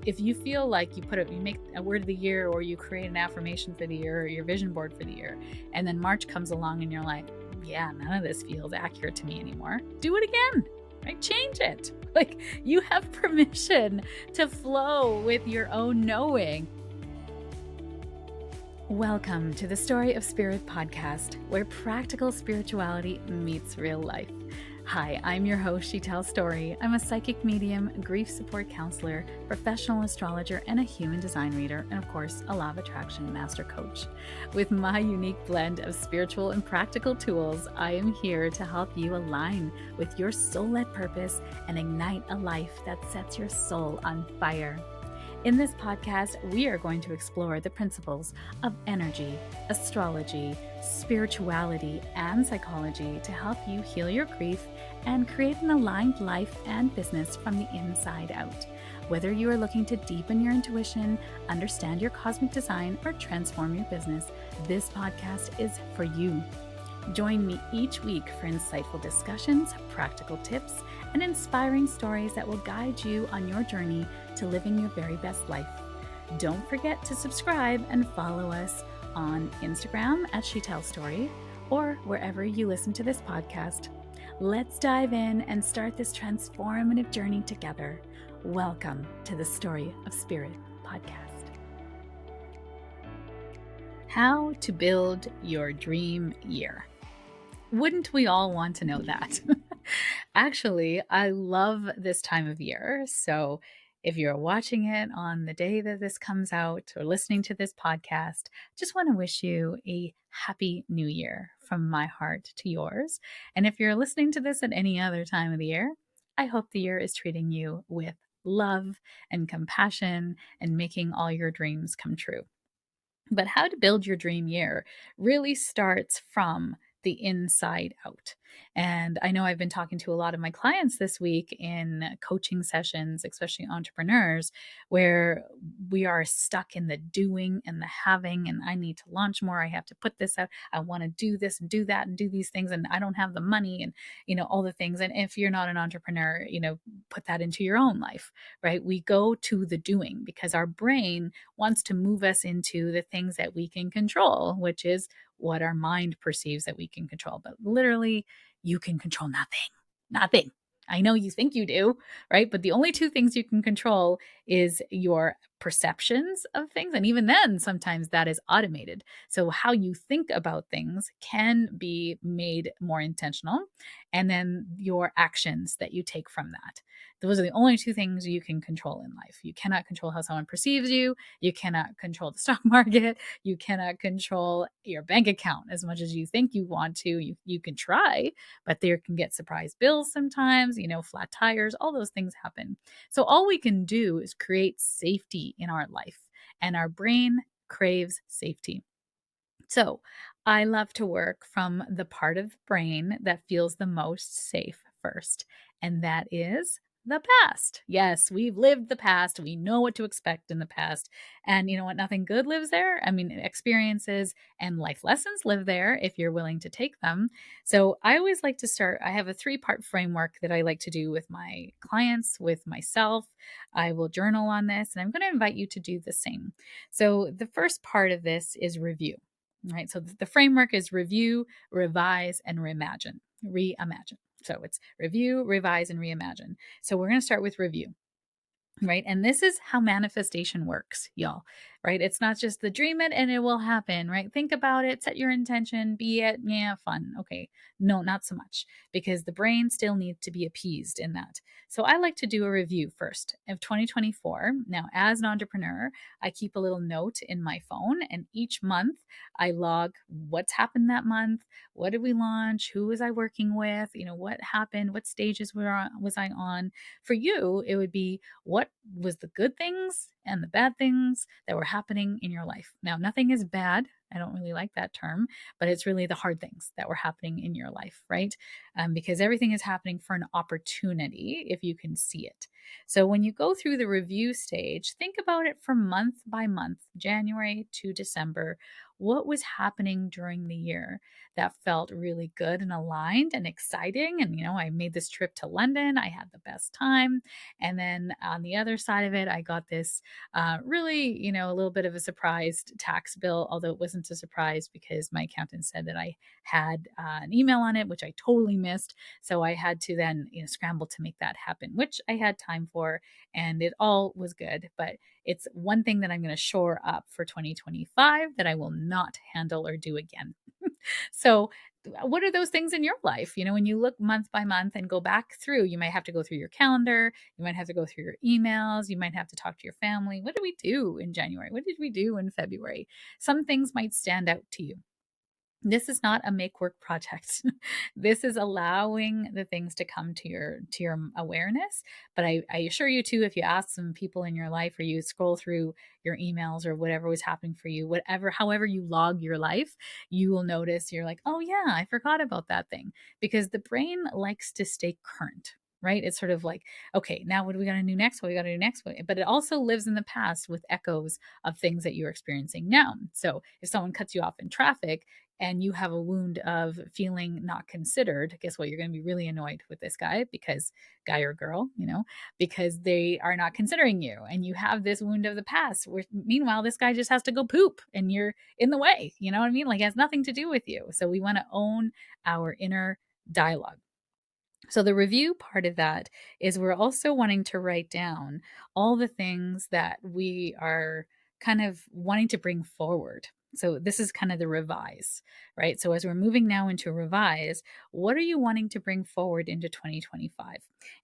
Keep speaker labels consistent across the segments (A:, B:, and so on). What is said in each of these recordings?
A: if you feel like you make a word of the year, or you create an affirmation for the year, or your vision board for the year, and then March comes along and you're like, yeah, none of this feels accurate to me anymore, do it again, right? Change it. Like, you have permission to flow with your own knowing. Welcome to the Story of Spirit podcast, where practical spirituality meets real life. Hi, I'm your host, Sheetal Story. I'm a psychic medium, grief support counselor, professional astrologer, and a human design reader, and of course, a law of attraction master coach. With my unique blend of spiritual and practical tools, I am here to help you align with your soul-led purpose and ignite a life that sets your soul on fire. In this podcast, we are going to explore the principles of energy, astrology, spirituality, and psychology to help you heal your grief and create an aligned life and business from the inside out. Whether you are looking to deepen your intuition, understand your cosmic design, or transform your business, this podcast is for you. Join me each week for insightful discussions, practical tips, and inspiring stories that will guide you on your journey to living your very best life. Don't forget to subscribe and follow us on Instagram at Sheetal Story, or wherever you listen to this podcast. Let's dive in and start this transformative journey together. Welcome to the Story of Spirit podcast. How to build your dream year. Wouldn't we all want to know that? Actually, I love this time of year. So if you're watching it on the day that this comes out or listening to this podcast, just want to wish you a happy new year from my heart to yours. And if you're listening to this at any other time of the year, I hope the year is treating you with love and compassion and making all your dreams come true. But how to build your dream year really starts from the inside out. And I know I've been talking to a lot of my clients this week in coaching sessions, especially entrepreneurs, where we are stuck in the doing and the having, and I need to launch more. I have to put this out. I want to do this and do that and do these things, and I don't have the money and, all the things. And if you're not an entrepreneur, put that into your own life, right? We go to the doing because our brain wants to move us into the things that we can control, which is what our mind perceives that we can control. But literally, you can control nothing. I know you think you do, right? But the only two things you can control is your perceptions of things. And even then, sometimes that is automated. So how you think about things can be made more intentional. And then your actions that you take from that. Those are the only two things you can control in life. You cannot control how someone perceives you. You cannot control the stock market. You cannot control your bank account as much as you think you want to. You can try, but there can get surprise bills sometimes, flat tires, all those things happen. So all we can do is create safety in our life, and our brain craves safety. So I love to work from the part of the brain that feels the most safe first, and that is the past. Yes, we've lived the past. We know what to expect in the past. And you know what? Nothing good lives there. I mean, experiences and life lessons live there if you're willing to take them. So I always like to start. I have a 3-part framework that I like to do with my clients, with myself. I will journal on this, and I'm going to invite you to do the same. So the first part of this is review. Right. So the framework is review, revise, and reimagine. Reimagine. So it's review, revise, and reimagine. So we're going to start with review. Right. And this is how manifestation works, y'all. Right. It's not just the dream it and it will happen. Right. Think about it, set your intention, be it. Yeah, fun. Okay. No, not so much, because the brain still needs to be appeased in that. So I like to do a review first of 2024. Now, as an entrepreneur, I keep a little note in my phone, and each month I log what's happened that month. What did we launch? Who was I working with? What happened? What stages was I on? For you, it would be what was the good things and the bad things that were happening in your life. Now, nothing is bad. I don't really like that term, but it's really the hard things that were happening in your life, right? Because everything is happening for an opportunity if you can see it. So when you go through the review stage, think about it from month by month, January to December. what was happening during the year that felt really good and aligned and exciting. And, I made this trip to London. I had the best time. And then on the other side of it, I got this really, a little bit of a surprised tax bill, although it wasn't a surprise because my accountant said that I had an email on it, which I totally missed. So I had to then, scramble to make that happen, which I had time for, and it all was good. But it's one thing that I'm going to shore up for 2025 that I will not handle or do again. So, what are those things in your life? When you look month by month and go back through, you might have to go through your calendar, you might have to go through your emails, you might have to talk to your family. What did we do in January? What did we do in February? Some things might stand out to you. This is not a make work project. This is allowing the things to come to your awareness. But I assure you too, if you ask some people in your life or you scroll through your emails or whatever was happening for you, however you log your life, you will notice you're like, oh yeah, I forgot about that thing. Because the brain likes to stay current. Right? It's sort of like, okay, now what do we got to do next? What we got to do next? But it also lives in the past with echoes of things that you're experiencing now. So if someone cuts you off in traffic, and you have a wound of feeling not considered, guess what? You're going to be really annoyed with this guy or girl, because they are not considering you. And you have this wound of the past, where meanwhile, this guy just has to go poop and you're in the way. You know what I mean? Like it has nothing to do with you. So we want to own our inner dialogue. So, the review part of that is we're also wanting to write down all the things that we are kind of wanting to bring forward. So, this is kind of the revise, right? So, as we're moving now into revise, what are you wanting to bring forward into 2025?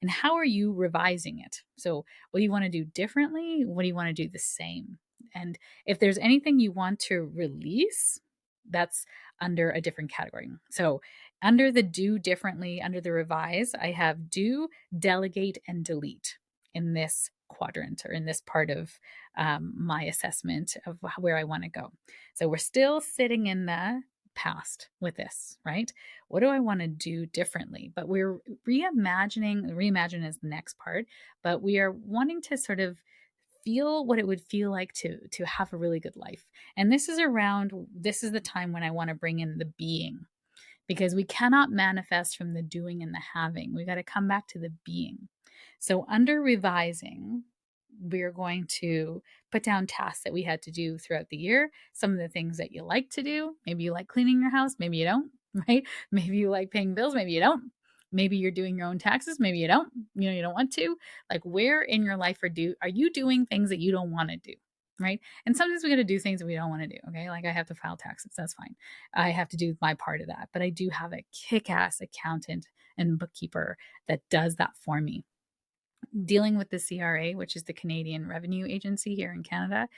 A: And how are you revising it? So, what do you want to do differently? What do you want to do the same? And if there's anything you want to release, that's under a different category. So, under the do differently, under the revise, I have do, delegate, and delete in this quadrant or in this part of my assessment of where I want to go. So we're still sitting in the past with this, right? What do I want to do differently? But we're reimagine is the next part, but we are wanting to sort of feel what it would feel like to have a really good life. And this is the time when I want to bring in the being, because we cannot manifest from the doing and the having. We got to come back to the being. So, under revising, we're going to put down tasks that we had to do throughout the year. Some of the things that you like to do. Maybe you like cleaning your house, maybe you don't, right? Maybe you like paying bills, maybe you don't. Maybe you're doing your own taxes, maybe you don't. You don't want to. Like, where in your life are you doing things that you don't want to do? Right. And sometimes we got to do things that we don't want to do. Okay. Like I have to file taxes. That's fine. I have to do my part of that. But I do have a kick ass accountant and bookkeeper that does that for me. Dealing with the CRA, which is the Canadian Revenue Agency here in Canada,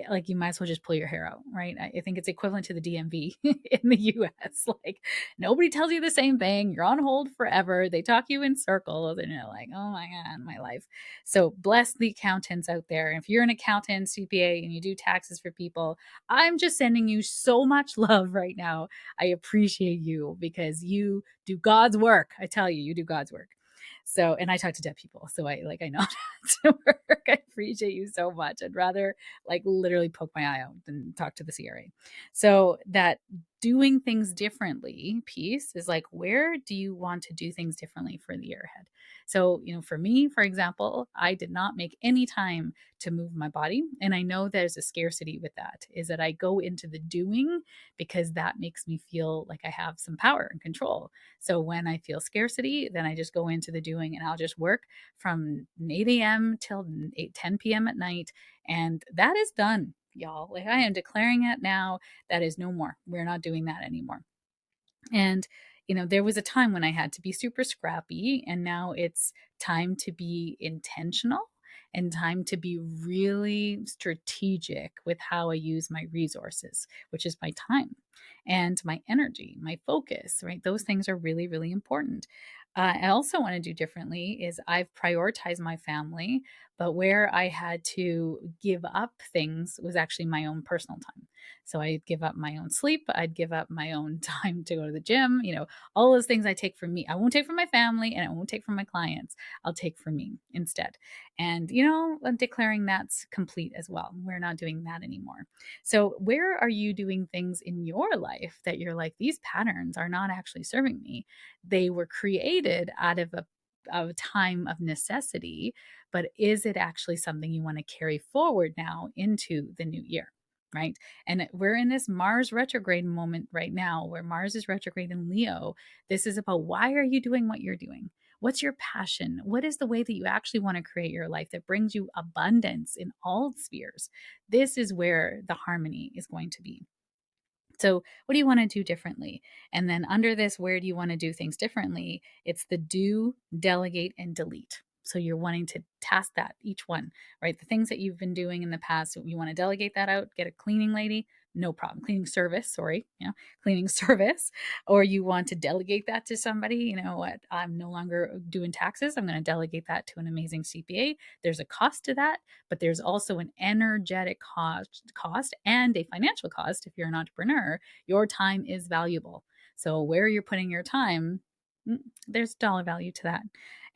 A: like you might as well just pull your hair out, right? I think it's equivalent to the DMV in the US. Like nobody tells you the same thing. You're on hold forever. They talk you in circles and you're like, oh my God, my life. So bless the accountants out there. If you're an accountant, CPA, and you do taxes for people, I'm just sending you so much love right now. I appreciate you because you do God's work. I tell you, you do God's work. So, and I talk to deaf people, so I know how to work. I appreciate you so much. I'd rather like literally poke my eye out than talk to the CRA. So that doing things differently piece is like, where do you want to do things differently for the year ahead? So, for me, for example, I did not make any time to move my body. And I know there's a scarcity with that, is that I go into the doing because that makes me feel like I have some power and control. So when I feel scarcity, then I just go into the doing and I'll just work from 8 a.m. till 10 p.m. at night. And that is done, y'all. Like I am declaring it now. That is no more. We're not doing that anymore. And, there was a time when I had to be super scrappy, and now it's time to be intentional and time to be really strategic with how I use my resources, which is my time and my energy, my focus, right? Those things are really, really important. I also want to do differently is I've prioritized my family, but where I had to give up things was actually my own personal time. So I'd give up my own sleep. I'd give up my own time to go to the gym. All those things I take from me. I won't take from my family and I won't take from my clients. I'll take from me instead. And, I'm declaring that's complete as well. We're not doing that anymore. So, where are you doing things in your life that you're like, these patterns are not actually serving me? They were created out of a time of necessity, but is it actually something you want to carry forward now into the new year? Right. And we're in this Mars retrograde moment right now where Mars is retrograde in Leo. This is about, why are you doing what you're doing? What's your passion? What is the way that you actually want to create your life that brings you abundance in all spheres? This is where the harmony is going to be. So, what do you want to do differently? And then under this, where do you want to do things differently? It's the do, delegate, and delete. So, you're wanting to task that each one, right? The things that you've been doing in the past, you want to delegate that out, get a cleaning lady, no problem. Cleaning service, sorry, cleaning service. Or you want to delegate that to somebody, what, I'm no longer doing taxes. I'm going to delegate that to an amazing CPA. There's a cost to that, but there's also an energetic cost and a financial cost. If you're an entrepreneur, your time is valuable. So where you're putting your time, there's dollar value to that.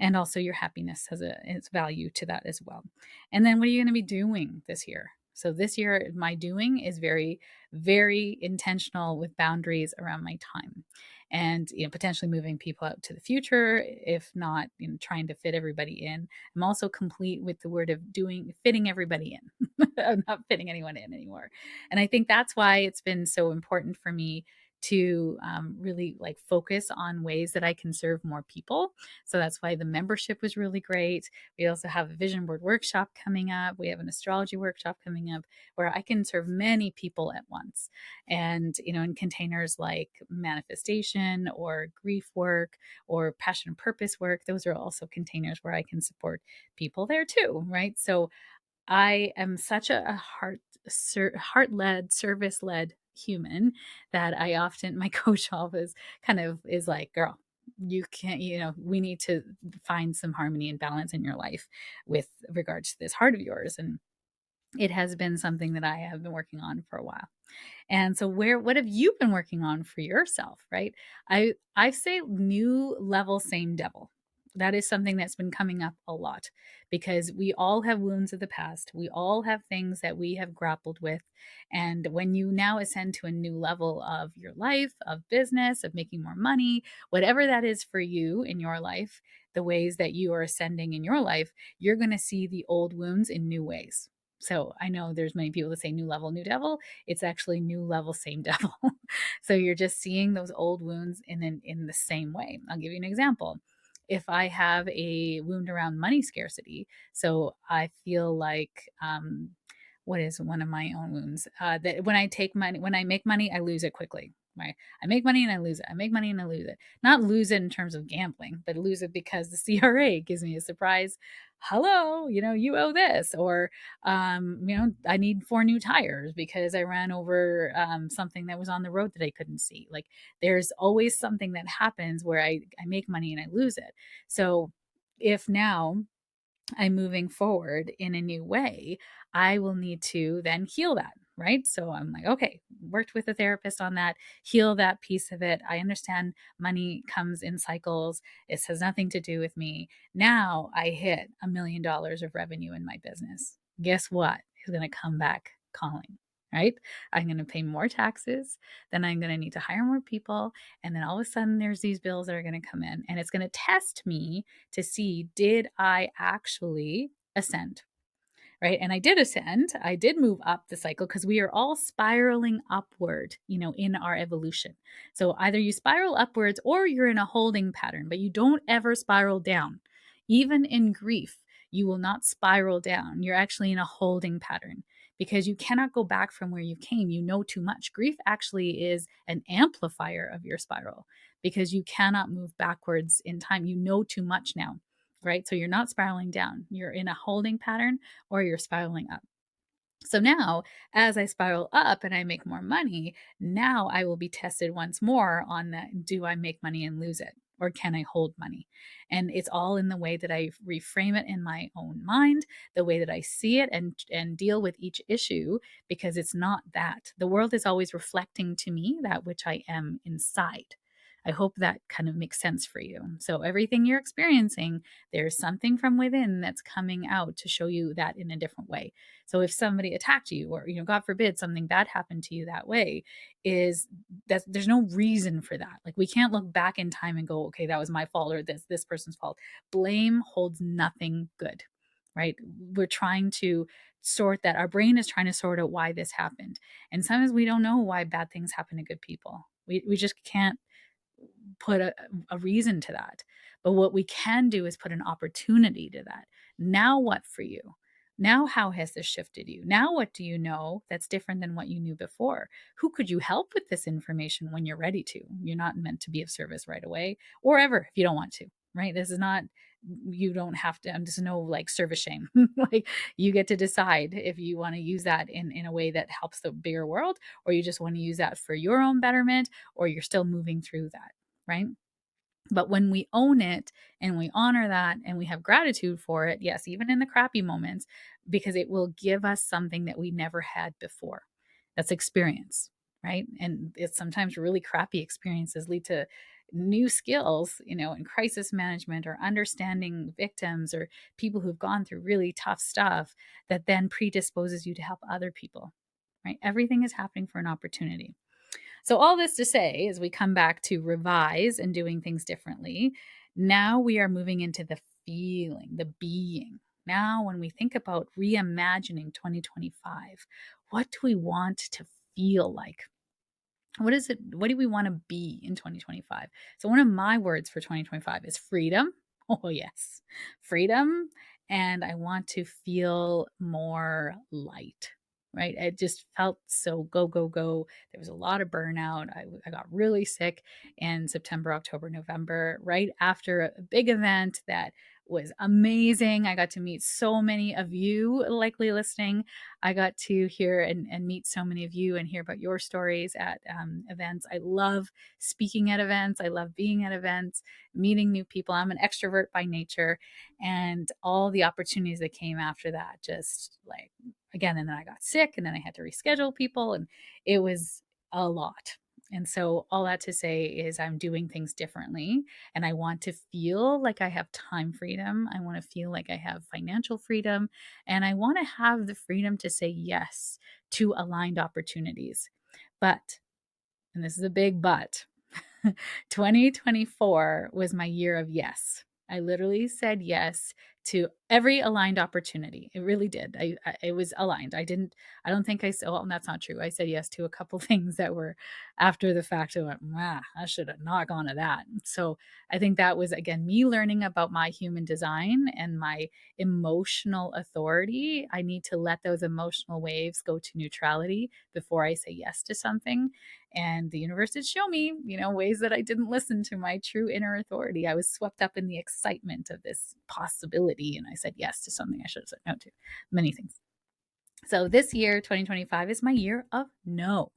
A: And also your happiness has its value to that as well. And then what are you going to be doing this year? So this year, my doing is very, very intentional with boundaries around my time, and potentially moving people out to the future, if not trying to fit everybody in. I'm also complete with the word of fitting everybody in. I'm not fitting anyone in anymore. And I think that's why it's been so important for me to really like focus on ways that I can serve more people. So that's why the membership was really great. We also have a vision board workshop coming up. We have an astrology workshop coming up where I can serve many people at once. And, in containers like manifestation or grief work or passion and purpose work, those are also containers where I can support people there too, right? So I am such a heart-led, service-led human that I often, my coach always kind of is like, girl, you can't, we need to find some harmony and balance in your life with regards to this heart of yours. And it has been something that I have been working on for a while. And so what have you been working on for yourself, right? I say new level, same devil. That is something that's been coming up a lot because we all have wounds of the past. We all have things that we have grappled with. And when you now ascend to a new level of your life, of business, of making more money, whatever that is for you in your life, the ways that you are ascending in your life, you're going to see the old wounds in new ways. So I know there's many people that say new level, new devil. It's actually new level, same devil. So you're just seeing those old wounds in the same way. I'll give you an example. If I have a wound around money scarcity, so I feel like what is one of my own wounds? That when I make money, I lose it quickly. Right? I make money and I lose it. I make money and I lose it. Not lose it in terms of gambling, but lose it because the CRA gives me a surprise. Hello, you owe this, or I need 4 new tires because I ran over something that was on the road that I couldn't see. Like there's always something that happens where I make money and I lose it. So if now I'm moving forward in a new way, I will need to then heal that. Right. So I'm like, okay, worked with a therapist on that, heal that piece of it. I understand money comes in cycles. It has nothing to do with me. Now I hit $1 million of revenue in my business. Guess what? It's going to come back calling. Right. I'm going to pay more taxes. Then I'm going to need to hire more people. And then all of a sudden, there's these bills that are going to come in, and it's going to test me to see, did I actually ascend? Right. And I did ascend. I did move up the cycle because we are all spiraling upward, in our evolution. So either you spiral upwards or you're in a holding pattern, but you don't ever spiral down. Even in grief, you will not spiral down. You're actually in a holding pattern because you cannot go back from where you came. You know too much. Grief actually is an amplifier of your spiral because you cannot move backwards in time. You know too much now, right? So you're not spiraling down. You're in a holding pattern or you're spiraling up. So now, as I spiral up and I make more money, now I will be tested once more on that. Do I make money and lose it? Or can I hold money? And it's all in the way that I reframe it in my own mind, the way that I see it and deal with each issue, because it's not that. The world is always reflecting to me that which I am inside. I hope that kind of makes sense for you. So, everything you're experiencing, there's something from within that's coming out to show you that in a different way. So, if somebody attacked you, or, God forbid, something bad happened to you that way, is that there's no reason for that. Like, we can't look back in time and go, okay, that was my fault, or this person's fault. Blame holds nothing good, right? We're trying to sort that. Our brain is trying to sort out why this happened. And sometimes we don't know why bad things happen to good people. We just can't put a reason to that. But what we can do is put an opportunity to that. Now, what for you? Now, how has this shifted you? Now, what do you know that's different than what you knew before? Who could you help with this information when you're ready to? You're not meant to be of service right away, or ever if you don't want to, right? This is not, you don't have to, there's no like service shame. Like, you get to decide if you want to use that in a way that helps the bigger world, or you just want to use that for your own betterment, or you're still moving through that, right? But when we own it and we honor that and we have gratitude for it, yes, even in the crappy moments, because it will give us something that we never had before. That's experience, right? And it's sometimes really crappy experiences lead to new skills, in crisis management, or understanding victims or people who've gone through really tough stuff, that then predisposes you to help other people, right? Everything is happening for an opportunity. So, all this to say, as we come back to revise and doing things differently, now we are moving into the feeling, the being. Now, when we think about reimagining 2025, what do we want to feel like? What is it? What do we want to be in 2025? So, one of my words for 2025 is freedom. Oh, yes, freedom. And I want to feel more light, right? It just felt so go, go, go. There was a lot of burnout. I got really sick in September, October, November, right after a big event that was amazing. I got to meet so many of you likely listening. I got to hear and meet so many of you and hear about your stories at events. I love speaking at events. I love being at events, meeting new people. I'm an extrovert by nature, and all the opportunities that came after that, just like, again, and then I got sick, and then I had to reschedule people, and it was a lot. And so, all that to say is, I'm doing things differently, and I want to feel like I have time freedom. I want to feel like I have financial freedom, and I want to have the freedom to say yes to aligned opportunities. But, and this is a big but, 2024 was my year of yes. I literally said yes to every aligned opportunity. It really did. It was aligned. I don't think I said, well, that's not true. I said yes to a couple things that were after the fact. I went, I should have not gone to that. So I think that was, again, me learning about my human design and my emotional authority. I need to let those emotional waves go to neutrality before I say yes to something. And the universe did show me, ways that I didn't listen to my true inner authority. I was swept up in the excitement of this possibility, and I said yes to something I should have said no to, many things. So this year, 2025, is my year of no.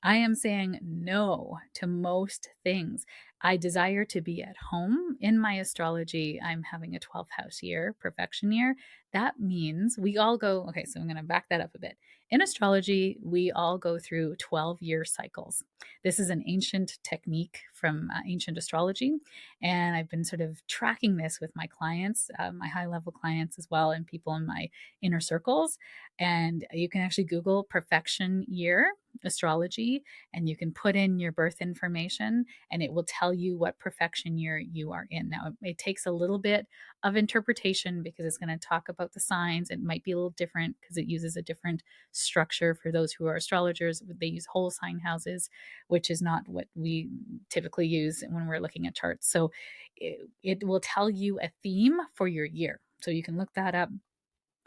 A: I am saying no to most things. I desire to be at home. In my astrology, I'm having a 12th house year, perfection year. That means we all go, okay, so I'm going to back that up a bit. In astrology, we all go through 12-year cycles. This is an ancient technique from ancient astrology. And I've been sort of tracking this with my clients, my high level clients as well, and people in my inner circles. And you can actually Google perfection year astrology, and you can put in your birth information, and it will tell you what perfection year you are in. Now, it takes a little bit of interpretation because it's going to talk about the signs. It might be a little different because it uses a different structure. For those who are astrologers, they use whole sign houses, which is not what we typically use when we're looking at charts. So it will tell you a theme for your year. So you can look that up,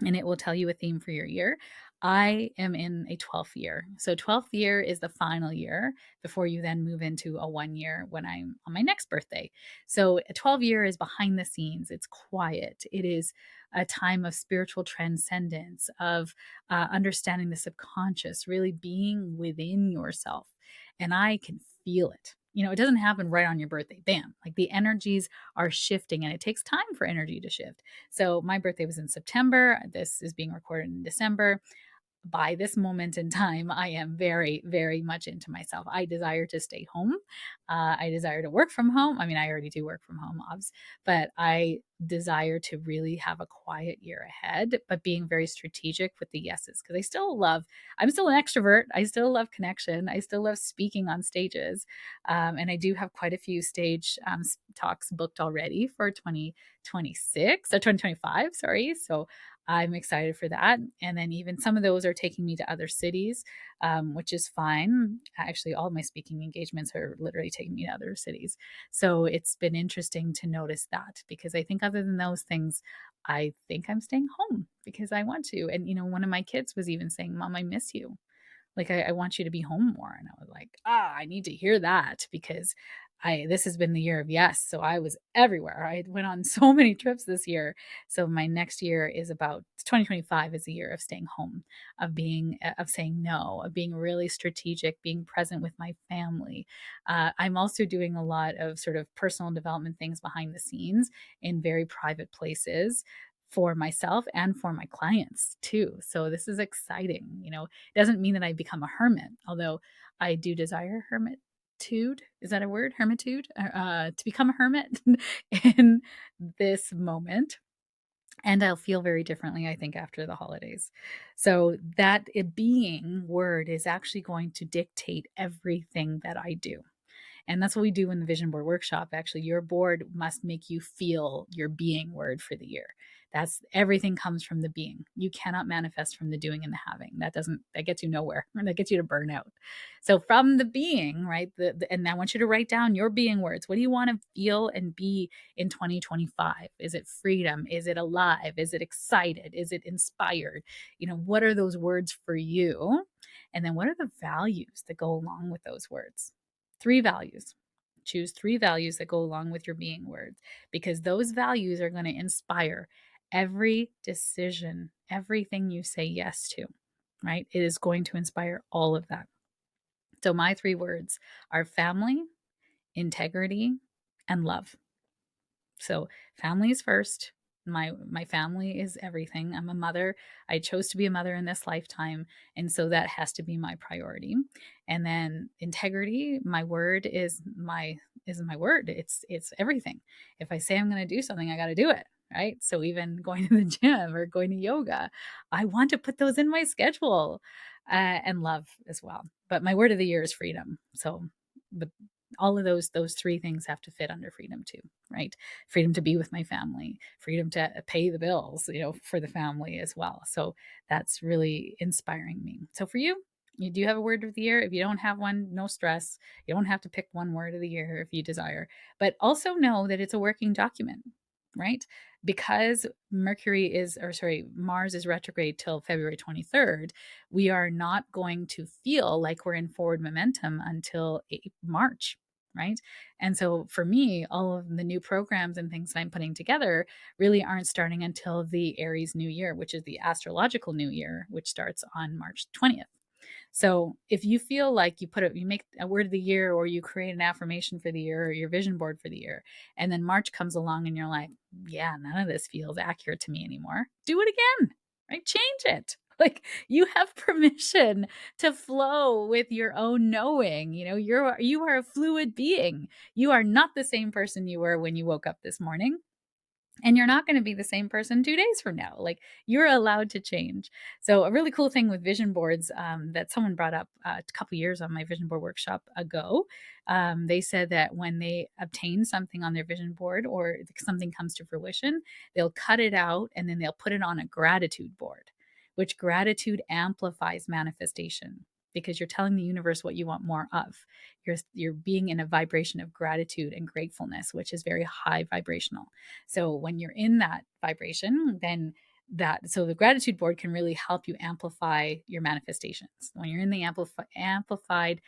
A: and it will tell you a theme for your year. I am in a 12th year. So 12th year is the final year before you then move into a 1 year when I'm on my next birthday. So a 12 year is behind the scenes. It's quiet. It is a time of spiritual transcendence, of understanding the subconscious, really being within yourself. And I can feel it. It doesn't happen right on your birthday. Bam. Like, the energies are shifting, and it takes time for energy to shift. So my birthday was in September. This is being recorded in December. by this moment in time, I am very, very much into myself. I desire to stay home. I desire to work from home. I mean, I already do work from home, obviously, but I desire to really have a quiet year ahead, but being very strategic with the yeses because I'm still an extrovert. I still love connection. I still love speaking on stages. And I do have quite a few stage talks booked already for 2026 or 2025, sorry. So I'm excited for that. And then even some of those are taking me to other cities, which is fine. Actually, all my speaking engagements are literally taking me to other cities. So it's been interesting to notice that because I think other than those things, I think I'm staying home because I want to. And, one of my kids was even saying, Mom, I miss you. Like, I want you to be home more. And I was like, I need to hear that because this has been the year of yes. So I was everywhere. I went on so many trips this year. So my next year is about 2025 is a year of staying home, of saying no, of being really strategic, being present with my family. I'm also doing a lot of sort of personal development things behind the scenes in very private places for myself and for my clients too. So this is exciting. Doesn't mean that I become a hermit, although I do desire hermitude. Is that a word? Hermitude? To become a hermit in this moment. And I'll feel very differently, I think, after the holidays. So that being word is actually going to dictate everything that I do. And that's what we do in the vision board workshop. Actually, your board must make you feel your being word for the year. That's everything comes from the being. You cannot manifest from the doing and the having. That gets you nowhere. That gets you to burn out. So from the being, right? And I want you to write down your being words. What do you want to feel and be in 2025? Is it freedom? Is it alive? Is it excited? Is it inspired? What are those words for you? And then what are the values that go along with those words? 3 values. Choose 3 values that go along with your being words because those values are going to inspire every decision, everything you say yes to, right? It is going to inspire all of that. So my 3 words are family, integrity, and love. So family is first. My family is everything. I'm a mother. I chose to be a mother in this lifetime, and so that has to be my priority. And then integrity, my word is my word. It's everything. If I say I'm going to do something, I got to do it, right? So even going to the gym or going to yoga, I want to put those in my schedule. And love as well. But my word of the year is freedom. So the all of those 3 things have to fit under freedom too, right? Freedom to be with my family, freedom to pay the bills, for the family as well. So that's really inspiring me. So for you do have a word of the year. If you don't have one, no stress. You don't have to pick one word of the year if you desire, but also know that it's a working document, right? Because Mars is retrograde till February 23rd, we are not going to feel like we're in forward momentum until March, right? And so for me, all of the new programs and things that I'm putting together really aren't starting until the Aries New Year, which is the astrological New Year, which starts on March 20th. So if you feel like you make a word of the year or you create an affirmation for the year or your vision board for the year, and then March comes along and you're like, yeah, none of this feels accurate to me anymore. Do it again, right? Change it. Like you have permission to flow with your own knowing. You are a fluid being. You are not the same person you were when you woke up this morning. And you're not going to be the same person 2 days from now. Like you're allowed to change. So a really cool thing with vision boards that someone brought up a couple years on my vision board workshop ago, they said that when they obtain something on their vision board or something comes to fruition, they'll cut it out and then they'll put it on a gratitude board, which gratitude amplifies manifestation because you're telling the universe what you want more of. You're being in a vibration of gratitude and gratefulness, which is very high vibrational. So when you're in that vibration, then the gratitude board can really help you amplify your manifestations. When you're in the amplified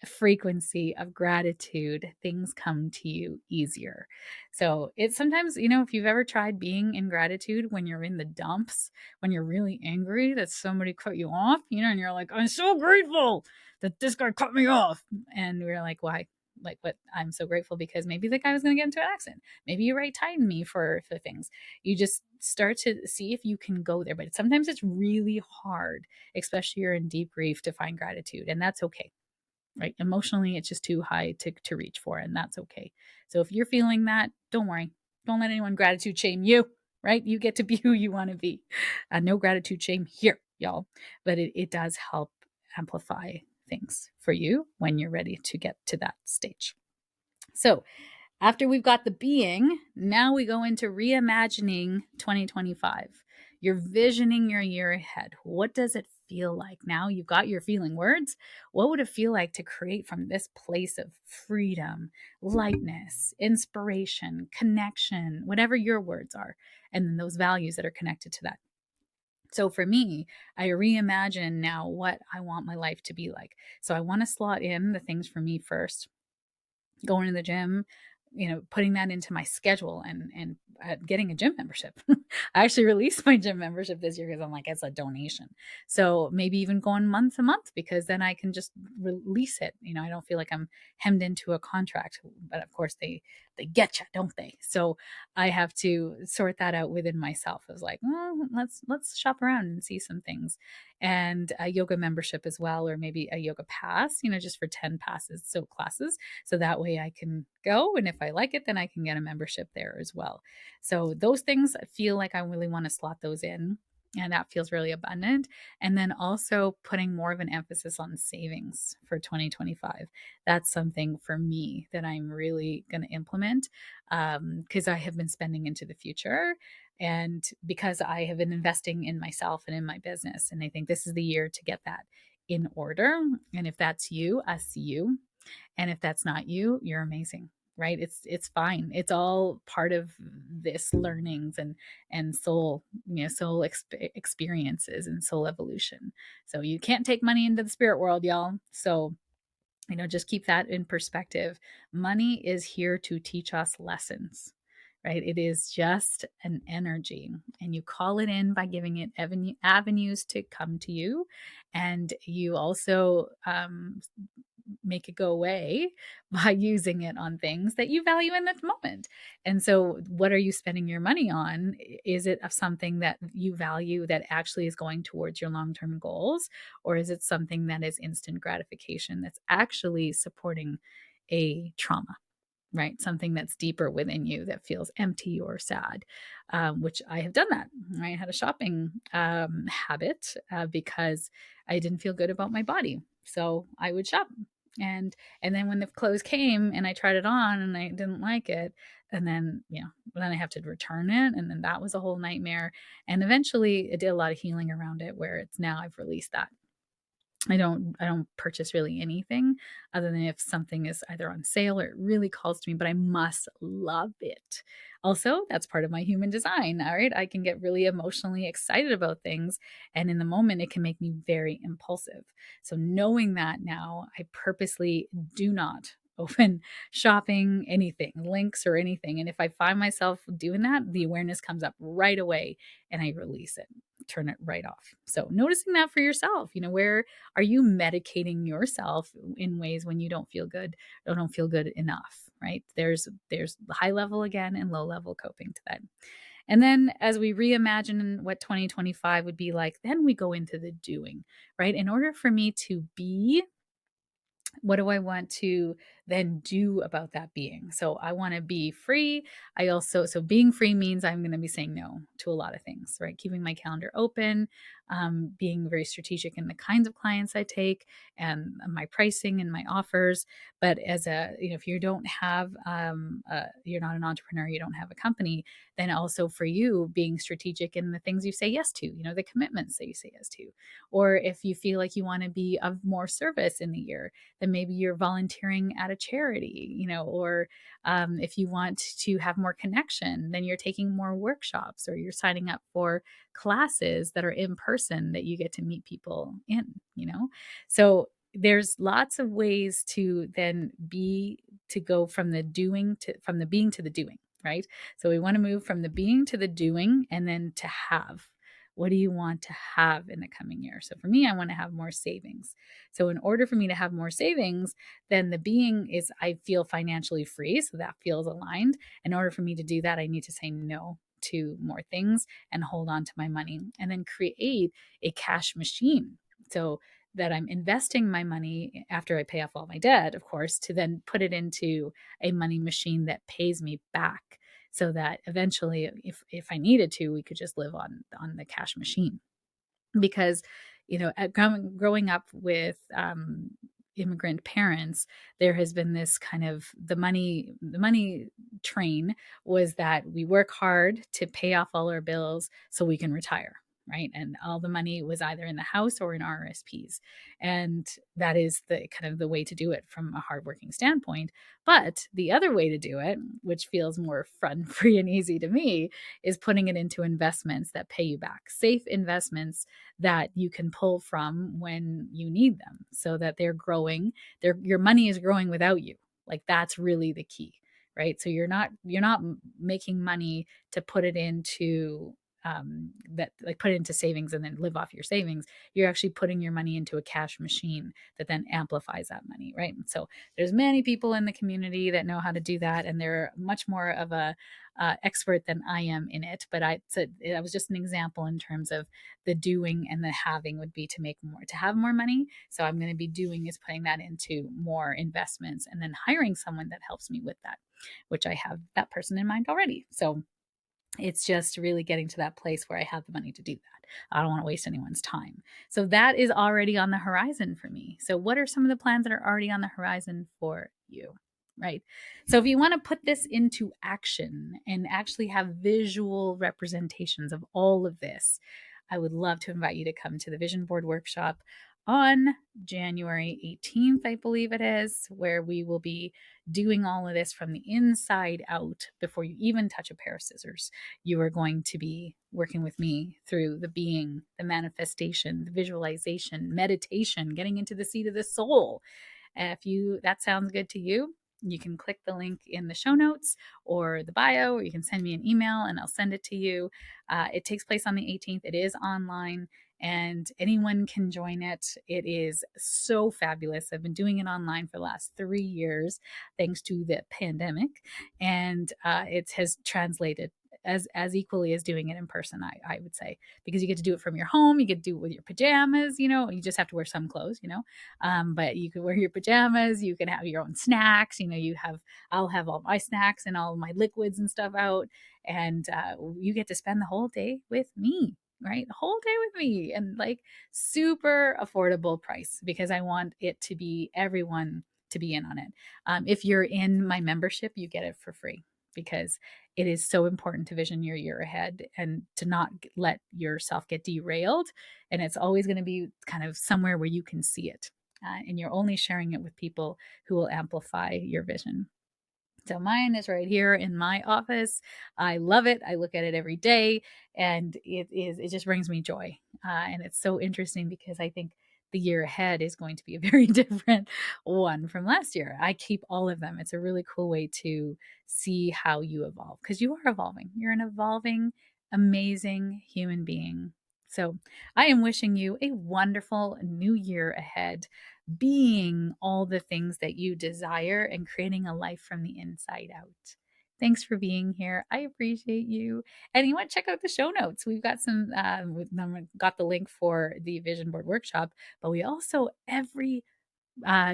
A: frequency of gratitude, things come to you easier. So it's sometimes, if you've ever tried being in gratitude when you're in the dumps, when you're really angry that somebody cut you off, and you're like, I'm so grateful that this guy cut me off. And we're like, why? like what I'm so grateful because maybe the guy was going to get into an accident. Maybe you right timed me for things. You just start to see if you can go there. But sometimes it's really hard, especially you're in deep grief, to find gratitude. And that's okay, right? Emotionally, it's just too high to reach for, and that's okay. So if you're feeling that, don't worry. Don't let anyone gratitude shame you, right? You get to be who you want to be. No gratitude shame here, y'all. But it does help amplify things for you when you're ready to get to that stage. So after we've got the being, now we go into reimagining 2025. You're visioning your year ahead. What does it feel like? Now you've got your feeling words. What would it feel like to create from this place of freedom, lightness, inspiration, connection, whatever your words are, and then those values that are connected to that? So for me, I reimagine now what I want my life to be like. So I want to slot in the things for me first, going to the gym, putting that into my schedule, and getting a gym membership. I actually released my gym membership this year because I'm like, it's a donation. So maybe even going month to month, because then I can just release it. I don't feel like I'm hemmed into a contract. But of course they get you, don't they? So I have to sort that out within myself. I was like, let's shop around and see some things, and a yoga membership as well, or maybe a yoga pass, just for 10 passes, so classes, so that way I can go. And if I like it, then I can get a membership there as well. So those things, I feel like I really want to slot those in. And that feels really abundant. And then also putting more of an emphasis on savings for 2025. That's something for me that I'm really going to implement, because I have been spending into the future. And because I have been investing in myself and in my business. And I think this is the year to get that in order. And if that's you, I see you. And if that's not you, you're amazing, right? It's fine. It's all part of this learnings and soul, experiences and soul evolution. So you can't take money into the spirit world, y'all. So just keep that in perspective. Money is here to teach us lessons, right? It is just an energy, and you call it in by giving it avenues to come to you. And you also make it go away by using it on things that you value in this moment. And so, what are you spending your money on? Is it of something that you value that actually is going towards your long term goals? Or is it something that is instant gratification that's actually supporting a trauma? Right? Something that's deeper within you that feels empty or sad, which I have done that. I had a shopping habit because I didn't feel good about my body. So I would shop. And then when the clothes came and I tried it on and I didn't like it, and then I have to return it, and then that was a whole nightmare. And eventually it did a lot of healing around it, where it's now I've released that. I don't purchase really anything other than if something is either on sale or it really calls to me, but I must love it. Also, that's part of my human design. All right. I can get really emotionally excited about things, and in the moment it can make me very impulsive. So knowing that now, I purposely do not open shopping, anything, links or anything. And if I find myself doing that, the awareness comes up right away and I release it, turn it right off. So noticing that for yourself, where are you medicating yourself in ways when you don't feel good or don't feel good enough, right? There's high level again and low level coping to that. And then as we reimagine what 2025 would be like, then we go into the doing, right? In order for me to be, what do I want to then do about that being? So I want to be free. So being free means I'm going to be saying no to a lot of things, right? Keeping my calendar open, being very strategic in the kinds of clients I take and my pricing and my offers. But if you don't have, you're not an entrepreneur, you don't have a company, then also for you being strategic in the things you say yes to, the commitments that you say yes to. Or if you feel like you want to be of more service in the year, then maybe you're volunteering at a charity, or if you want to have more connection, then you're taking more workshops or you're signing up for classes that are in person that you get to meet people in. So there's lots of ways to then go from the being to the doing, right? So we want to move from the being to the doing, and then to have. What do you want to have in the coming year? So for me, I want to have more savings. So in order for me to have more savings, then the being is I feel financially free. So that feels aligned. In order for me to do that, I need to say no to more things and hold on to my money and then create a cash machine. So that I'm investing my money after I pay off all my debt, of course, to then put it into a money machine that pays me back so that eventually if I needed to, we could just live on the cash machine. Because growing up with immigrant parents, there has been this kind of the money train was that we work hard to pay off all our bills so we can retire, right? And all the money was either in the house or in RSPs, and that is the kind of the way to do it from a hardworking standpoint. But the other way to do it, which feels more fun, free, and easy to me, is putting it into investments that pay you back, safe investments that you can pull from when you need them so that they're growing. Your money is growing without you. Like that's really the key, right? So you're not making money to put it into that like put it into savings and then live off your savings. You're actually putting your money into a cash machine that then amplifies that money, right? And so there's many people in the community that know how to do that, and they're much more of a expert than I am in it. But that was just an example in terms of the doing, and the having would be to have more money. So I'm going to be doing is putting that into more investments and then hiring someone that helps me with that, which I have that person in mind already. So it's just really getting to that place where I have the money to do that. I don't want to waste anyone's time. So that is already on the horizon for me. So what are some of the plans that are already on the horizon for you? Right. So if you want to put this into action and actually have visual representations of all of this, I would love to invite you to come to the vision board workshop on January 18th, I believe it is, where we will be doing all of this from the inside out before you even touch a pair of scissors. You are going to be working with me through the being, the manifestation, the visualization, meditation, getting into the seat of the soul. If that sounds good to you, you can click the link in the show notes or the bio, or you can send me an email and I'll send it to you. It takes place on the 18th. It is online and anyone can join it. It is so fabulous. I've been doing it online for the last 3 years, thanks to the pandemic, and it has translated as equally as doing it in person, I would say, because you get to do it from your home. You get to do it with your pajamas, you just have to wear some clothes, but you can wear your pajamas, you can have your own snacks, I'll have all my snacks and all my liquids and stuff out, and you get to spend the whole day with me, right? The whole day with me, and like super affordable price, because I want it to be everyone to be in on it. If you're in my membership, you get it for free, because it is so important to vision your year ahead and to not let yourself get derailed. And it's always going to be kind of somewhere where you can see it. And you're only sharing it with people who will amplify your vision. So mine is right here in my office. I love it. I look at it every day, and it just brings me joy. And it's so interesting because I think the year ahead is going to be a very different one from last year. I keep all of them. It's a really cool way to see how you evolve, because you are evolving. You're an evolving, amazing human being. So I am wishing you a wonderful new year ahead, being all the things that you desire and creating a life from the inside out. Thanks for being here. I appreciate you. And you want to check out the show notes. We've got we've got the link for the vision board workshop, but we also, every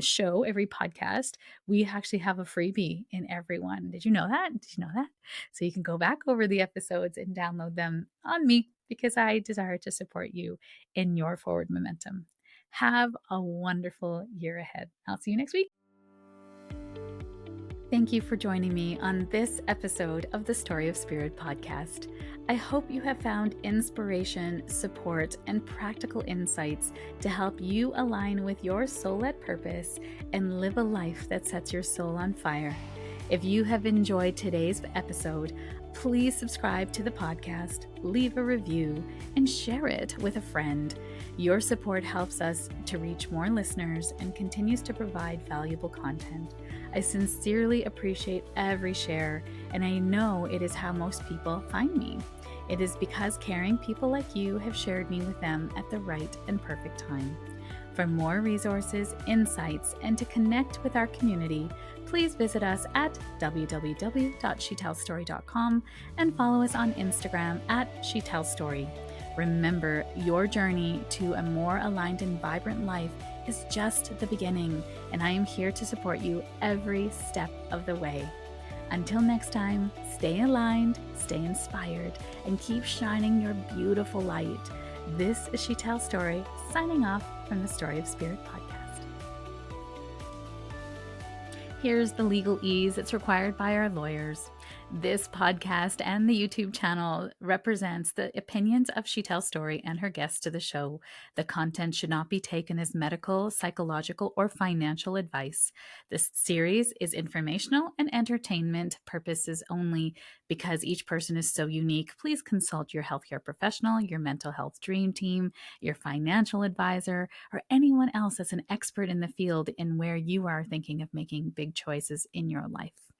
A: show, every podcast, we actually have a freebie in every one. Did you know that? Did you know that? So you can go back over the episodes and download them on me, because I desire to support you in your forward momentum. Have a wonderful year ahead. I'll see you next week. Thank you for joining me on this episode of the Story of Spirit podcast. I hope you have found inspiration, support, and practical insights to help you align with your soul-led purpose and live a life that sets your soul on fire. If you have enjoyed today's episode, please subscribe to the podcast, leave a review, and share it with a friend. Your support helps us to reach more listeners and continues to provide valuable content. I sincerely appreciate every share, and I know it is how most people find me. It is because caring people like you have shared me with them at the right and perfect time. For more resources, insights, and to connect with our community, please visit us at www.sheetalstory.com and follow us on Instagram at sheetalstory. Remember, your journey to a more aligned and vibrant life is just the beginning, and I am here to support you every step of the way. Until next time, stay aligned, stay inspired, and keep shining your beautiful light. This is Sheetal Story, signing off from the Story of Spirit podcast. Here's the legal ease that's required by our lawyers. This podcast and the YouTube channel represents the opinions of Sheetal Story and her guests to the show. The content should not be taken as medical, psychological, or financial advice. This series is informational and entertainment purposes only. Because each person is so unique, please consult your healthcare professional, your mental health dream team, your financial advisor, or anyone else that's an expert in the field in where you are thinking of making big choices in your life.